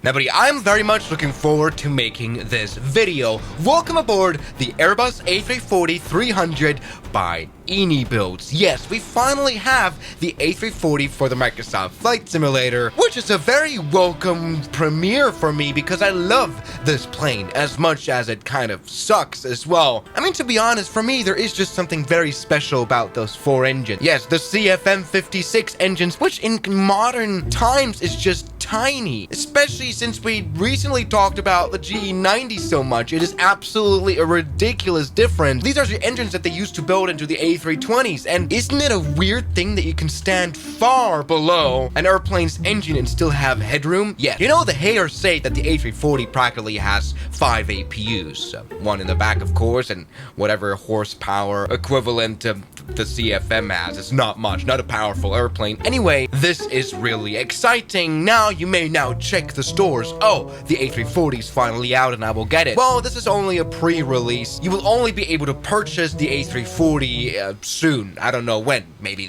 Now buddy, I'm very much looking forward to making this video. Welcome aboard the Airbus A340-300 by Inibuilds. Yes, we finally have the A340 for the Microsoft Flight Simulator, which is a very welcome premiere for me because I love this plane as much as it kind of sucks as well. I mean, to be honest, for me, there is just something very special about those four engines. Yes, the CFM56 engines, which in modern times is just tiny, especially since we recently talked about the GE90 so much. It is absolutely a ridiculous difference. These are the engines that they used to build into the A320s, and isn't it a weird thing that you can stand far below an airplane's engine and still have headroom? Yes. You know, the haters say that the A340 practically has 5 APUs, one in the back of course, and whatever horsepower equivalent to the CFM has. It's not much, not a powerful airplane. Anyway, this is really exciting. Now you may now check the stores. Oh, the A340 is finally out and I will get it. Well, this is only a pre-release. You will only be able to purchase the A340 soon. I don't know when. Maybe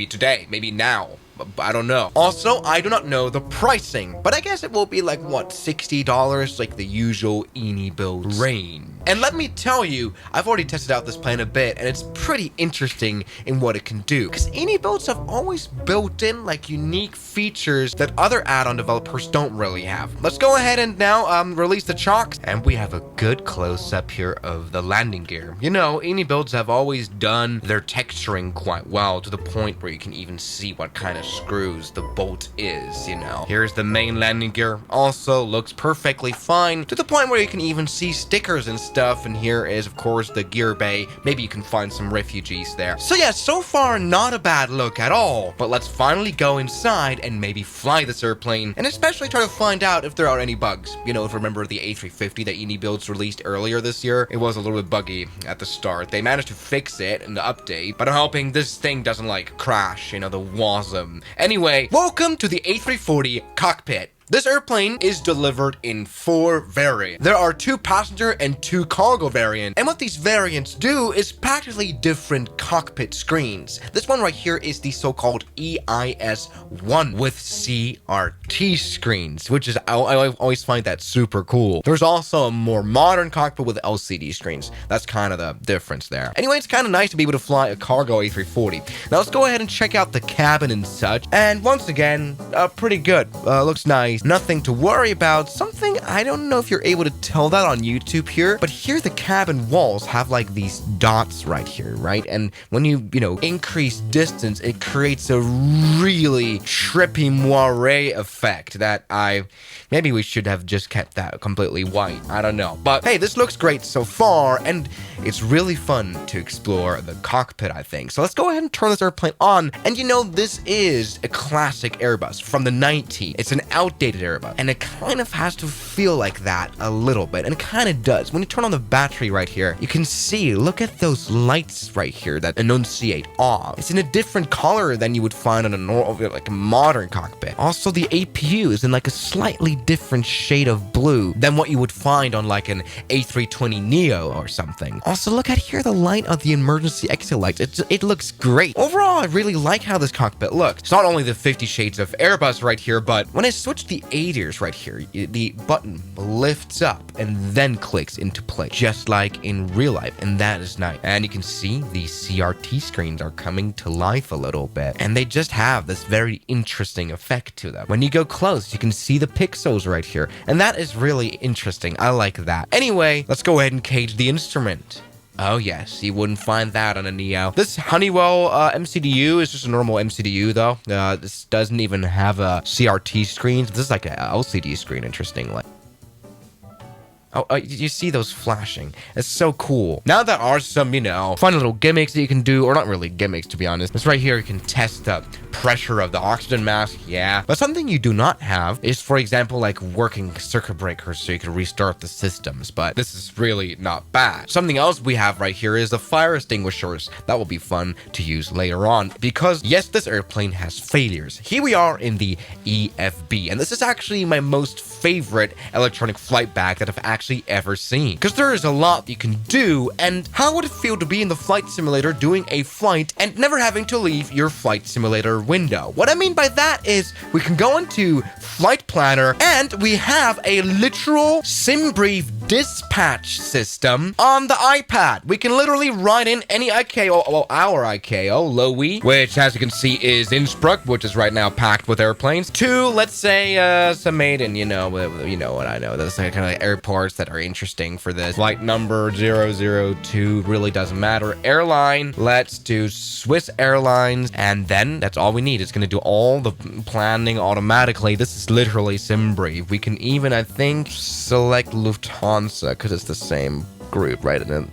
today, maybe now. I don't know. Also, I do not know the pricing, but I guess it will be like, what, $60, like the usual Inibuilds range. And let me tell you, I've already tested out this plane a bit, and it's pretty interesting in what it can do. Because Inibuilds have always built in like unique features that other add-on developers don't really have. Let's go ahead and now release the chocks, and we have a good close-up here of the landing gear. You know, Inibuilds have always done their texturing quite well, to the point where you can even see what kind of screws the bolt is, you know. Here's the main landing gear, also looks perfectly fine, to the point where you can even see stickers and stuff. And here is of course the gear bay. Maybe you can find some refugees there. So yeah, so far not a bad look at all. But let's finally go inside and maybe fly this airplane, and especially try to find out if there are any bugs. You know, if you remember the A350 that Inibuilds released earlier this year, it was a little bit buggy at the start. They managed to fix it in the update, but I'm hoping this thing doesn't like crash, you know, the wasm. Anyway, welcome to the A340 Cockpit. This airplane is delivered in 4 variants. There are 2 passenger and 2 cargo variants. And what these variants do is practically different cockpit screens. This one right here is the so-called EIS-1 with CRT screens, which is, I always find that super cool. There's also a more modern cockpit with LCD screens. That's kind of the difference there. Anyway, it's kind of nice to be able to fly a cargo A340. Now let's go ahead and check out the cabin and such. And once again, pretty good. Looks nice. Nothing to worry about. Something, I don't know if you're able to tell that on YouTube here, but here the cabin walls have like these dots right here, right? And when you increase distance, it creates a really trippy moire effect that maybe we should have just kept that completely white. I don't know. But hey, this looks great so far, and it's really fun to explore the cockpit, I think. So let's go ahead and turn this airplane on. And you know, this is a classic Airbus from the 90s. It's an outdated Airbus, and it kind of has to feel like that a little bit, and it kind of does. When you turn on the battery right here, you can see, look at those lights right here that enunciate off. It's in a different color than you would find on a normal, like a modern cockpit. Also, the APU is in like a slightly different shade of blue than what you would find on like an A320neo or something. Also, look at here, the light of the emergency exit lights. It looks great. Overall, I really like how this cockpit looks. It's not only the 50 shades of Airbus right here, but when I switch the ADIRs right here, the button lifts up and then clicks into place, just like in real life, and that is nice. And you can see the CRT screens are coming to life a little bit, and they just have this very interesting effect to them. When you go close, you can see the pixels right here, and that is really interesting. I like that. Anyway, let's go ahead and cage the instrument. Oh yes, you wouldn't find that on a Neo. This Honeywell MCDU is just a normal MCDU though. This doesn't even have a CRT screen. This is like a LCD screen, interestingly. Oh, you see those flashing. It's so cool. Now there are some, fun little gimmicks that you can do, or not really gimmicks to be honest. This right here, you can test the pressure of the oxygen mask, yeah. But something you do not have is, for example, like working circuit breakers so you can restart the systems, but this is really not bad. Something else we have right here is the fire extinguishers. That will be fun to use later on, because yes, this airplane has failures. Here we are in the EFB, and this is actually my most favorite electronic flight bag that I've actually actually ever seen. Because there is a lot you can do, and how would it feel to be in the flight simulator doing a flight and never having to leave your flight simulator window? What I mean by that is we can go into Flight Planner and we have a literal SimBrief dispatch system on the iPad. We can literally write in any ICAO, well, our ICAO, Lowy, which as you can see is Innsbruck, which is right now packed with airplanes, to, let's say, Maiden, you know what I know. Those are kind of airports that are interesting for this. Flight number 002 really doesn't matter. Airline, let's do Swiss Airlines, and then that's all we need. It's going to do all the planning automatically. This is literally SimBrief. We can even, I think, select Lufthansa because it's the same group, right? And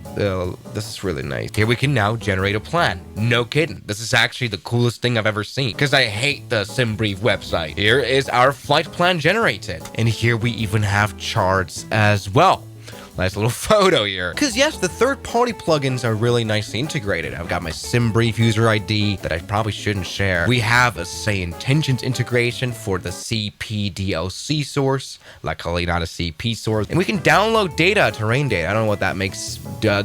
this is really nice. Here we can now generate a plan. No kidding. This is actually the coolest thing I've ever seen because I hate the SimBrief website. Here is our flight plan generated. And here we even have charts as well. Nice little photo here. Because yes, the third-party plugins are really nicely integrated. I've got my SimBrief user ID that I probably shouldn't share. We have a SayIntentions integration for the CPDLC source. Luckily, not a CP source. And we can download data, terrain data. I don't know what that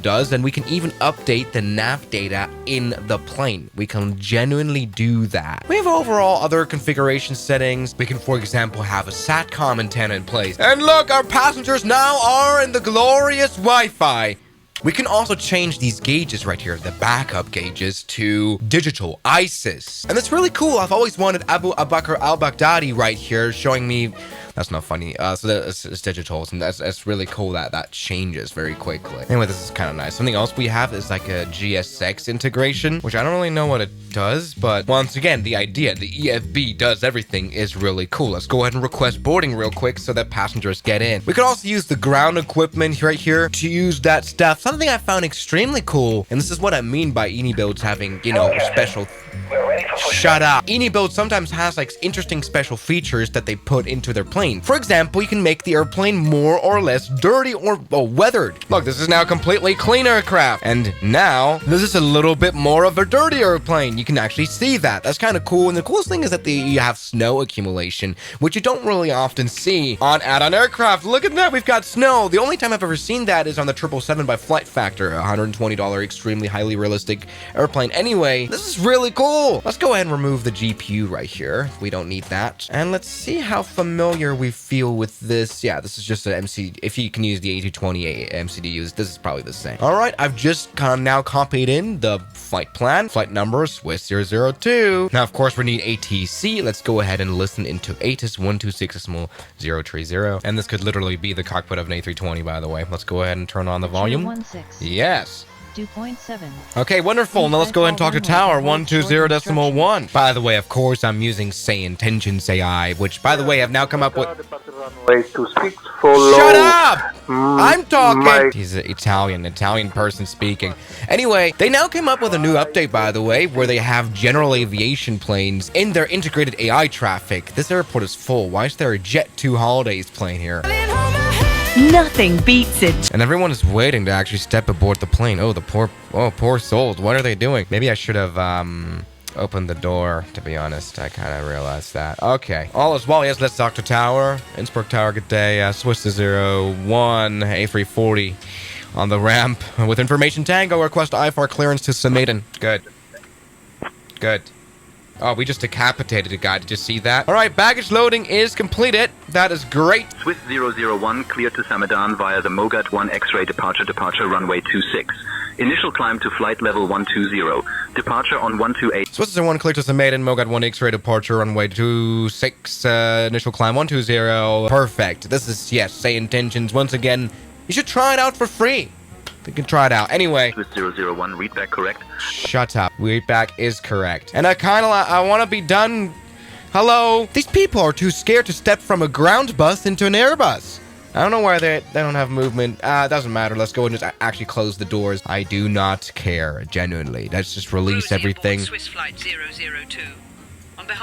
does. And we can even update the nav data in the plane. We can genuinely do that. We have overall other configuration settings. We can, for example, have a SATCOM antenna in place. And look, our passengers now are in the glorious Wi-Fi. We can also change these gauges right here, the backup gauges, to digital ISIS. And that's really cool. I've always wanted Abu Bakr al-Baghdadi right here showing me. That's not funny. So it's digital, and that's really cool that that changes very quickly. Anyway, this is kind of nice. Something else we have is like a GSX integration, which I don't really know what it does, but once again, the idea, the EFB does everything is really cool. Let's go ahead and request boarding real quick so that passengers get in. We could also use the ground equipment right here to use that stuff. Something I found extremely cool, and this is what I mean by Inibuilds having, you know, special. Shut up. Inibuilds sometimes has like interesting special features that they put into their plane. For example, you can make the airplane more or less dirty or weathered. Look, this is now completely clean aircraft. And now, this is a little bit more of a dirty airplane. You can actually see that. That's kind of cool. And the coolest thing is that you have snow accumulation, which you don't really often see on add-on aircraft. Look at that. We've got snow. The only time I've ever seen that is on the 777 by Flight Factor, $120 extremely highly realistic airplane. Anyway, this is really cool. Let's go ahead and remove the GPU right here. We don't need that. And let's see how familiar we feel with this. Yeah, this is just an MC. If you can use the A320 MCDUs, this is probably the same. All right, I've just now copied in the flight plan, flight number Swiss 002. Now, of course, we need ATC. Let's go ahead and listen into ATIS 126.030. And this could literally be the cockpit of an A320, by the way. Let's go ahead and turn on the volume. Yes. 2.7. Okay, wonderful. Now let's go ahead and talk to Tower 120.1. By the way, of course, I'm using SayIntentions.AI, which, by the way, I've now come up with. Shut up! I'm talking. He's an Italian person speaking. Anyway, they now came up with a new update, by the way, where they have general aviation planes in their integrated AI traffic. This airport is full. Why is there a Jet 2 Holidays plane here? Nothing beats it. And everyone is waiting to actually step aboard the plane. Oh, the poor souls. What are they doing? Maybe I should have opened the door, to be honest. I kind of realized that. Okay. All is well. Yes, let's talk to Tower. Innsbruck Tower, good day. Swiss 01, A340 on the ramp. With information Tango, request IFR clearance to Maiden. Good. Good. Oh, we just decapitated a guy. Did you see that? All right, baggage loading is completed. That is great. Swiss 001 cleared to Samadan via the Mogat 1 X-ray departure runway 26. Initial climb to flight level 120. Departure on 128. Swiss 01 cleared to Samadan, Mogat 1 X-ray departure runway 26. Initial climb 120. Perfect. This is, yes, SayIntentions. Once again, you should try it out for free. We can try it out. Anyway. Swiss 001, readback correct? Shut up. Readback is correct. And I want to be done. Hello? These people are too scared to step from a ground bus into an Airbus. I don't know why they don't have movement. It doesn't matter. Let's go and just actually close the doors. I do not care, genuinely. Let's just release everything. Swiss flight 002.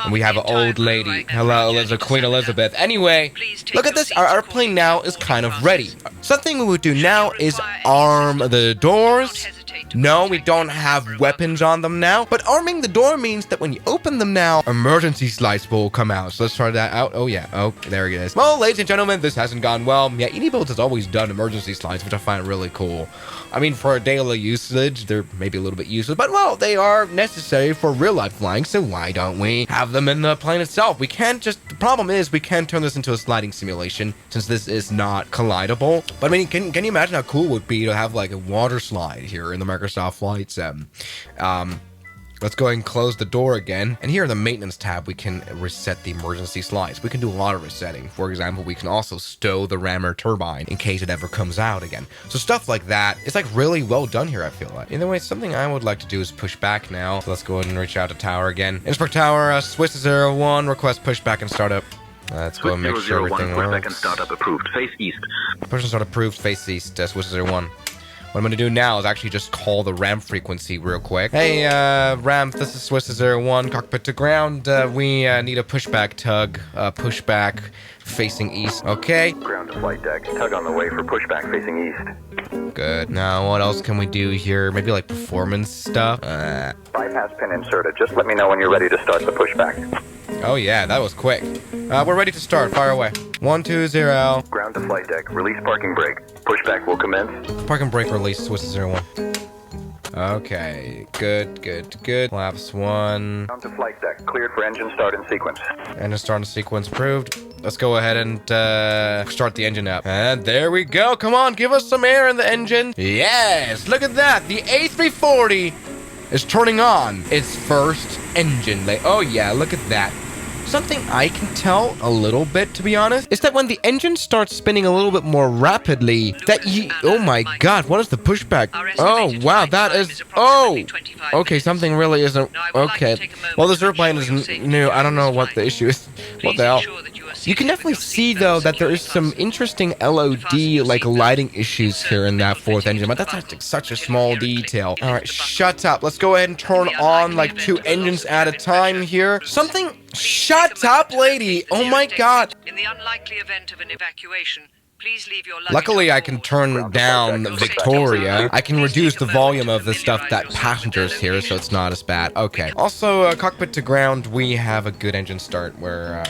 And we have an old lady. Hello, Queen Elizabeth. Anyway, look at this. Our airplane now is kind of ready. Something we would do now is arm the doors. No, we don't have weapons on them now, but arming the door means that when you open them now, emergency lights will come out. So let's try that out. Oh yeah, oh, there it is. Well, ladies and gentlemen, this hasn't gone well. Yeah, Inibuilds has always done emergency slides, which I find really cool. I mean, for daily usage, they're maybe a little bit useless, but well, they are necessary for real life flying, so why don't we have them in the plane itself? We can't just, the problem is we can't turn this into a sliding simulation since this is not collidable. But I mean, can you imagine how cool it would be to have like a water slide here in the Microsoft flights? Let's go ahead and close the door again. And here in the maintenance tab, we can reset the emergency slides. We can do a lot of resetting. For example, we can also stow the rammer turbine in case it ever comes out again. So stuff like that, it's like really well done here, I feel like. Either way, something I would like to do is push back now. So let's go ahead and reach out to tower again. Inspect tower, Swiss 01, request pushback and startup. Let's go and make sure everything works. Pushback and startup approved. Face east. Push and start approved, face east, Swiss 01. What I'm going to do now is actually just call the ramp frequency real quick. Hey, ramp, this is Swiss 01, cockpit to ground. We need a pushback tug, pushback facing east. Okay. Ground to flight deck. Tug on the way for pushback facing east. Good. Now, what else can we do here? Maybe like performance stuff? Bypass pin inserted. Just let me know when you're ready to start the pushback. Oh yeah, that was quick. We're ready to start. Fire away. 1, 2, 0. Ground to flight deck. Release parking brake. Pushback will commence. Parking brake release. Swiss 01. Okay. Good. Collapse 1. Ground to flight deck. Cleared for engine start in sequence. Engine start in sequence approved. Let's go ahead and start the engine up. And there we go. Come on, give us some air in the engine. Yes, look at that. The A340 is turning on its first engine. Oh yeah, look at that. Something I can tell a little bit, to be honest, is that when the engine starts spinning a little bit more rapidly, that oh my god, what is the pushback? Oh wow, that is, oh, okay, something really isn't, okay. Well, this airplane is new. I don't know what the issue is. What the hell? You can definitely see, though, that there is some interesting LOD, like, lighting issues here in that fourth engine, but that's like, such a small detail. All right, shut up. Let's go ahead and turn on, like, 2 engines at a time here. Something... Shut up, lady! Oh my god! In the unlikely event of an evacuation, please leave your luggage. Luckily, I can turn down Victoria. I can reduce the volume of the stuff that passengers hear, so it's not as bad. Okay. Also, cockpit to ground, we have a good engine start where...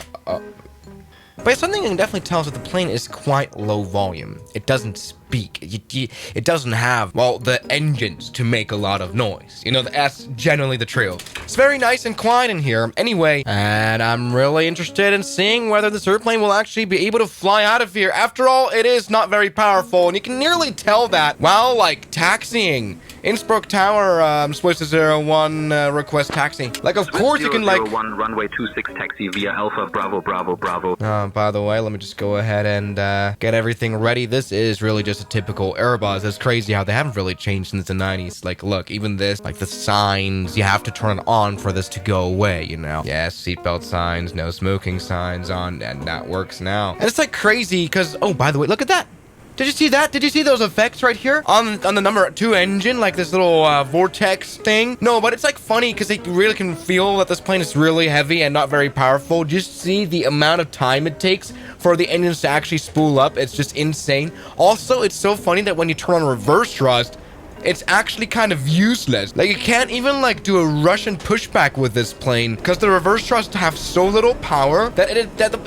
But something you can definitely tell is that the plane is quite low volume. It doesn't speak. It doesn't have, well, the engines to make a lot of noise. You know, that's generally the truth. It's very nice and quiet in here. Anyway, and I'm really interested in seeing whether this airplane will actually be able to fly out of here. After all, it is not very powerful, and you can nearly tell that while, like, taxiing. Innsbruck Tower, Swiss 01, request taxi. Like, of course you can, like... 01, runway 26 taxi via Alpha, Bravo, Bravo, Bravo. By the way, let me just go ahead and get everything ready. This is really just a typical Airbus. It's crazy how they haven't really changed since the 90s. Like, look, even this, like the signs, you have to turn it on for this to go away, you know? Yes, seatbelt signs, no smoking signs on, and that works now. And it's like crazy because, oh, by the way, look at that. Did you see that? Did you see those effects right here on the number 2 engine, like this little vortex thing? No, but it's like funny because you really can feel that this plane is really heavy and not very powerful. Just see the amount of time it takes for the engines to actually spool up. It's just insane. Also, it's so funny that when you turn on reverse thrust, it's actually kind of useless. Like, you can't even, like, do a Russian pushback with this plane because the reverse thrust have so little power that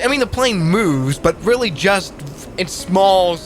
I mean, the plane moves, but really just... It's small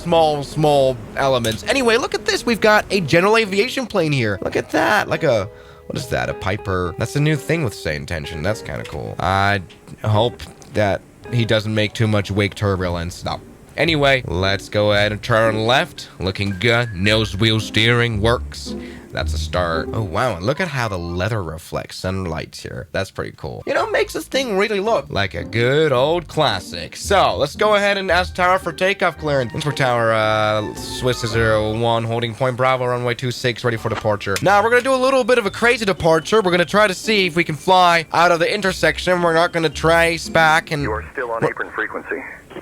elements. Anyway, look at this. We've got a general aviation plane here. Look at that. Like a, what is that? A Piper. That's a new thing with SayIntention. That's kind of cool. I hope that he doesn't make too much wake turbulence. No. Anyway, let's go ahead and turn left. Looking good. Nose wheel steering works. That's a start. Oh, wow. And look at how the leather reflects sunlight here. That's pretty cool. You know, makes this thing really look like a good old classic. So, let's go ahead and ask tower for takeoff clearance. Innsbruck Tower, Swiss 01, holding point Bravo, runway 26, ready for departure. Now, we're going to do a little bit of a crazy departure. We're going to try to see if we can fly out of the intersection. We're not going to trace back and... You are still on apron frequency.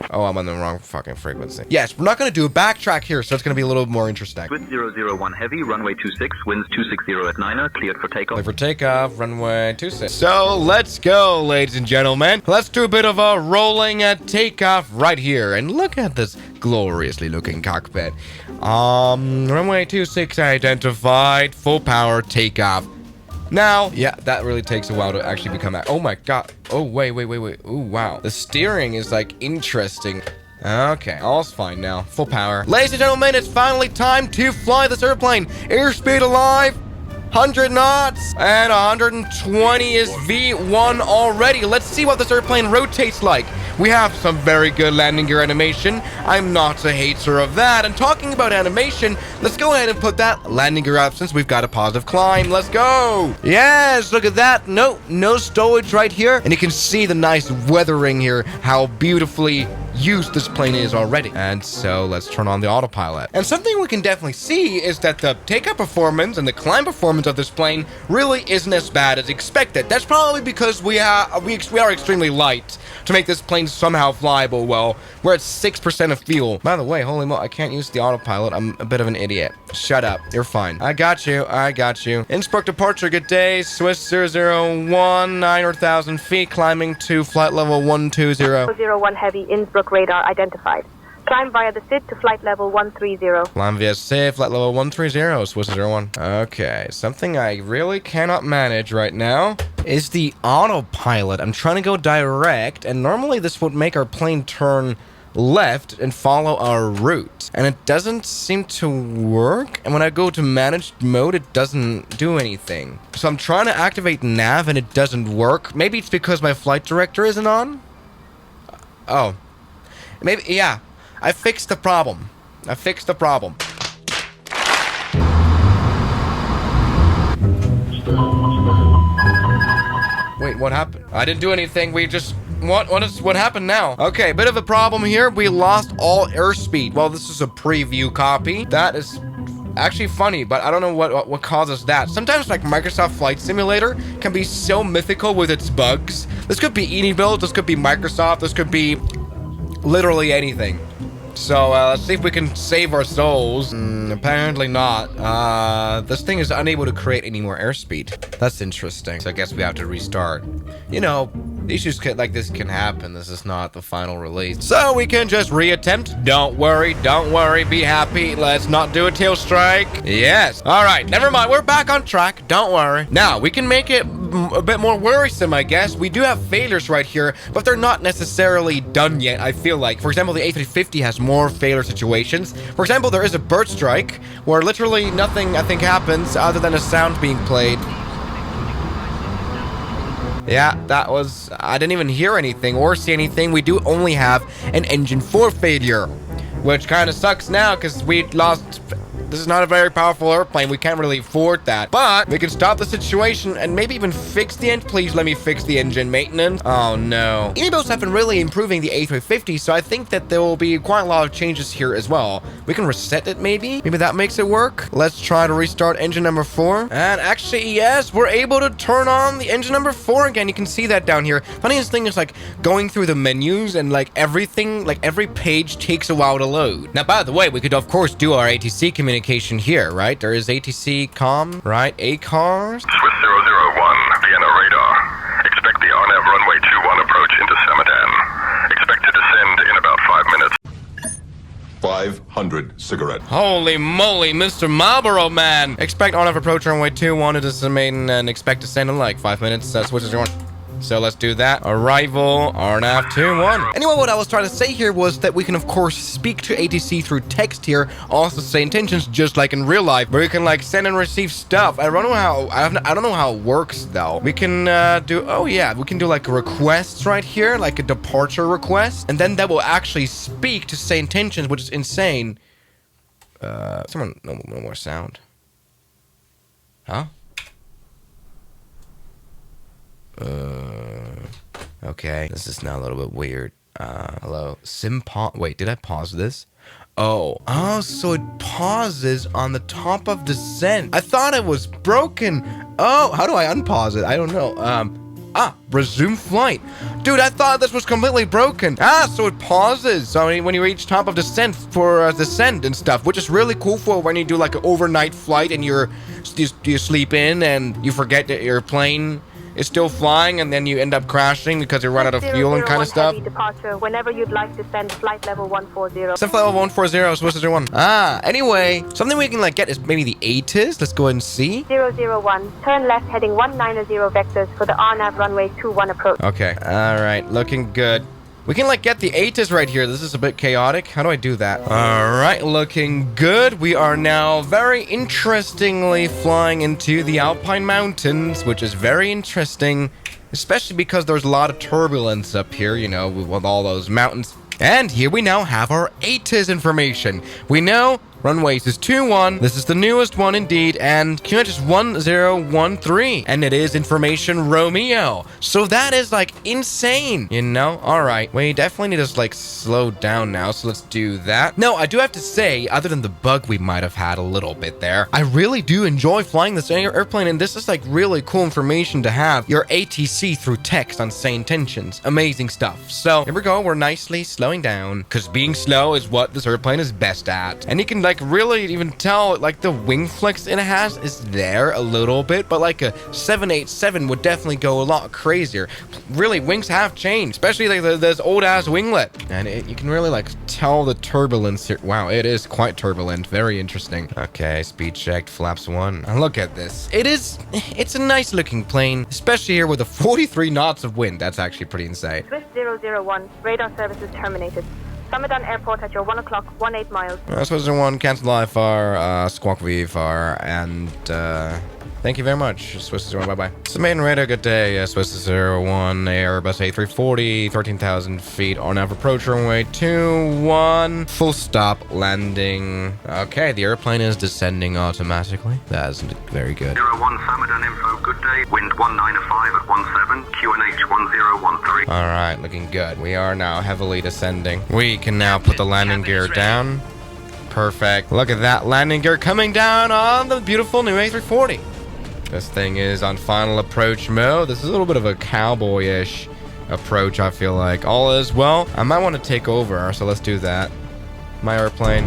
Oh, I'm on the wrong fucking frequency. Yes, we're not going to do a backtrack here, so it's going to be a little more interesting. Swift 001 Heavy, runway 26, winds 260 at 9er, cleared for takeoff. Cleared for takeoff, runway 26. So, let's go, ladies and gentlemen. Let's do a bit of a rolling at takeoff right here. And look at this gloriously looking cockpit. Runway 26 identified, full power, takeoff. Now, yeah, that really takes a while to actually become... Oh my god. Oh, wait. Oh, wow. The steering is, like, interesting. Okay, all's fine now. Full power. Ladies and gentlemen, it's finally time to fly this airplane. Airspeed alive. 100 knots. And 120 is V1 already. Let's see what this airplane rotates like. We have some very good landing gear animation. I'm not a hater of that. And talking about animation, let's go ahead and put that landing gear up since we've got a positive climb. Let's go. Yes, look at that. No stowage right here. And you can see the nice weathering here, how beautifully used this plane is already. And so let's turn on the autopilot. And something we can definitely see is that the takeoff performance and the climb performance of this plane really isn't as bad as expected. That's probably because we are extremely light to make this plane somehow flyable. Well, we're at 6% of fuel. By the way, holy mo, I can't use the autopilot. I'm a bit of an idiot. Shut up. You're fine. I got you. Innsbruck departure, good day. Swiss 001, 9,000 feet, climbing to flight level 120. 01 Heavy, Innsbruck radar identified. Climb via the SID to flight level 130. Climb via SID, flight level 130, Swiss 01. Okay, something I really cannot manage right now is the autopilot. I'm trying to go direct, and normally this would make our plane turn left and follow our route. And it doesn't seem to work. And when I go to managed mode, it doesn't do anything. So I'm trying to activate nav and it doesn't work. Maybe it's because my flight director isn't on? Oh. Maybe, yeah. I fixed the problem. Wait, what happened? I didn't do anything. We just... What happened now? Okay, bit of a problem here. We lost all airspeed. Well, this is a preview copy. That is actually funny, but I don't know what causes that. Sometimes, like, Microsoft Flight Simulator can be so mythical with its bugs. This could be Inibuilds. This could be Microsoft. This could be literally anything. So, let's see if we can save our souls. Apparently not. This thing is unable to create any more airspeed. That's interesting. So I guess we have to restart. You know, issues like this can happen. This is not the final release. So we can just reattempt. Don't worry, be happy. Let's not do a tail strike. Yes. All right, never mind. We're back on track. Don't worry. Now, we can make it a bit more worrisome, I guess. We do have failures right here, but they're not necessarily done yet, I feel like. For example, the A350 has more failure situations. For example, there is a bird strike where literally nothing, I think, happens other than a sound being played. Yeah, that was... I didn't even hear anything or see anything. We do only have an engine 4 failure, which kind of sucks now because we lost... This is not a very powerful airplane. We can't really afford that. But we can stop the situation and maybe even fix the engine. Please let me fix the engine maintenance. Oh, no. Inibuilds have been really improving the A350, so I think that there will be quite a lot of changes here as well. We can reset it, maybe? Maybe that makes it work? Let's try to restart engine number 4. And actually, yes, we're able to turn on the engine number 4 again. You can see that down here. Funniest thing is, like, going through the menus and, like, everything, like, every page takes a while to load. Now, by the way, we could, of course, do our ATC communication here, right? There is ATC com, right? ACARS. Swiss 001, Vienna radar. Expect the on-air runway 21 approach into Samadan. Expect to descend in about 5 minutes. 500 cigarette. Holy moly, Mr. Marlboro Man! Expect on-air approach runway 21 to Samadan and expect to descend in like 5 minutes. Switches your one. So let's do that. Arrival, RNAV 21. Anyway, what I was trying to say here was that we can, of course, speak to ATC through text here. Also say intentions just like in real life, where we can, like, send and receive stuff. I don't know how, I don't know how it works, though. We can do, oh yeah, we can do, like, requests right here, like a departure request. And then that will actually speak to say intentions, which is insane. Someone, no more sound. Huh? Okay, this is now a little bit weird. Hello, wait, did I pause this? Oh, so it pauses on the top of descent. I thought it was broken. Oh, how do I unpause it? I don't know. resume flight. Dude, I thought this was completely broken. So it pauses. So when you reach top of descent for descent and stuff, which is really cool for when you do like an overnight flight and you sleep in and you forget that your plane is still flying and then you end up crashing because you run out of fuel and kind of stuff. Departure whenever you'd like to send flight level 140. Send flight level 140, Swiss 01. Anyway, something we can like get is maybe the ATIS. Let's go ahead and see. 001, turn left heading 190 vectors for the RNAV runway 21 approach. Okay, all right, looking good. We can like get the ATIS right here. This is a bit chaotic. How do I do that? All right, looking good. We are now very interestingly flying into the Alpine Mountains, which is very interesting, especially because there's a lot of turbulence up here, you know, with all those mountains. And here we now have our ATIS information. We know runways is 21. This is the newest one indeed, and QNH is 1013, and it is information Romeo. So that is like insane, you know? All right, we definitely need to like slow down now, so let's do that. No, I do have to say, other than the bug we might have had a little bit there, I really do enjoy flying this airplane, and this is like really cool information to have your ATC through text on SayIntentions. Amazing stuff. So here we go, we're nicely slowing down, because being slow is what this airplane is best at. And you can like really even tell like the wing flex it has is there a little bit, but like a 787 would definitely go a lot crazier. Really, wings have changed, especially like this old ass winglet, and you can really like tell the turbulence here. Wow, it is quite turbulent. Very interesting. Okay, speed checked, flaps 1. And look at this. It's a nice looking plane, especially here with the 43 knots of wind. That's actually pretty insane. Swiss 001, radar services terminated. Samadan Airport at your 1 o'clock, 18 miles. Swiss 01, cancel IFR, squawk VFR, and thank you very much, Swiss 01, bye-bye. So maiden radar, good day, Swiss 01, Airbus A340, 13,000 feet, RNAV approach runway 21, full stop, landing. Okay, the airplane is descending automatically. That is very good. 01 Samadan info, good day, wind 195 at 17, QNH 1013. All right, looking good. We are now heavily descending. We can now put the landing gear down. Perfect. Look at that landing gear coming down on the beautiful new A340. This thing is on final approach mode. This is a little bit of a cowboy-ish approach, I feel like. All is well. I might want to take over, so let's do that. My airplane.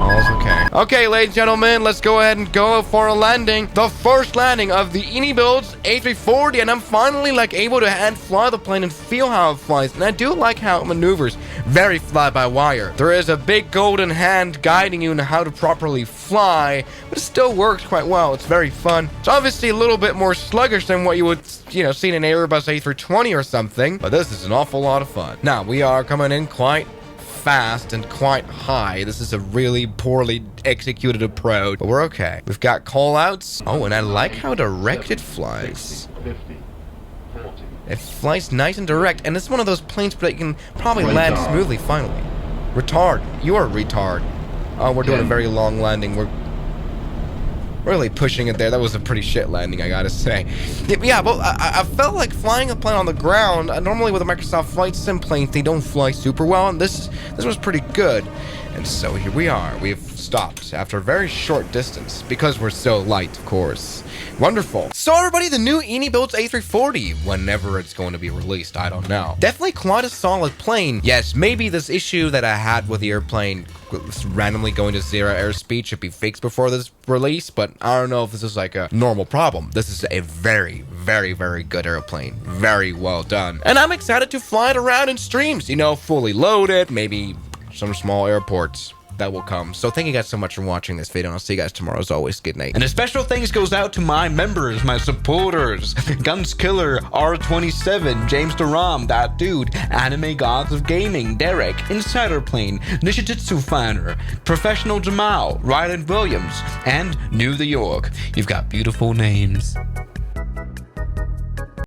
All's okay. Okay, ladies and gentlemen, let's go ahead and go for a landing. The first landing of the Inibuilds A340, and I'm finally like able to hand fly the plane and feel how it flies. And I do like how it maneuvers. Very fly-by-wire. There is a big golden hand guiding you in how to properly fly, but it still works quite well. It's very fun. It's obviously a little bit more sluggish than what you would, you know, see in an Airbus A320 or something, but this is an awful lot of fun. Now, we are coming in quite fast and quite high. This is a really poorly executed approach, but we're okay. We've got call-outs. Oh, and I like how direct it flies. 50, 40. It flies nice and direct, and it's one of those planes that you can probably land smoothly finally. Retard. You are a retard. Oh, we're doing a very long landing. We're really pushing it there. That was a pretty shit landing, I gotta say. Yeah, but I felt like flying a plane on the ground. Normally with the Microsoft Flight Sim planes, they don't fly super well, and this was pretty good. And so here we are. We've stopped after a very short distance because we're so light, of course. Wonderful. So everybody, the new Inibuilds A340, whenever it's going to be released, I don't know. Definitely quite a solid plane. Yes, maybe this issue that I had with the airplane randomly going to 0 airspeed should be fixed before this release, but I don't know if this is like a normal problem. This is a very, very, very good airplane. Very well done. And I'm excited to fly it around in streams, you know, fully loaded, maybe some small airports that will come. So thank you guys so much for watching this video, and I'll see you guys tomorrow. As always, good night. And a special thanks goes out to my members, my supporters, Guns Killer, R27, James Duram, That Dude, Anime Gods of Gaming, Derek, Insider Plane, Nishijitsu Finder, Professional Jamal, Ryland Williams, and New the York. You've got beautiful names.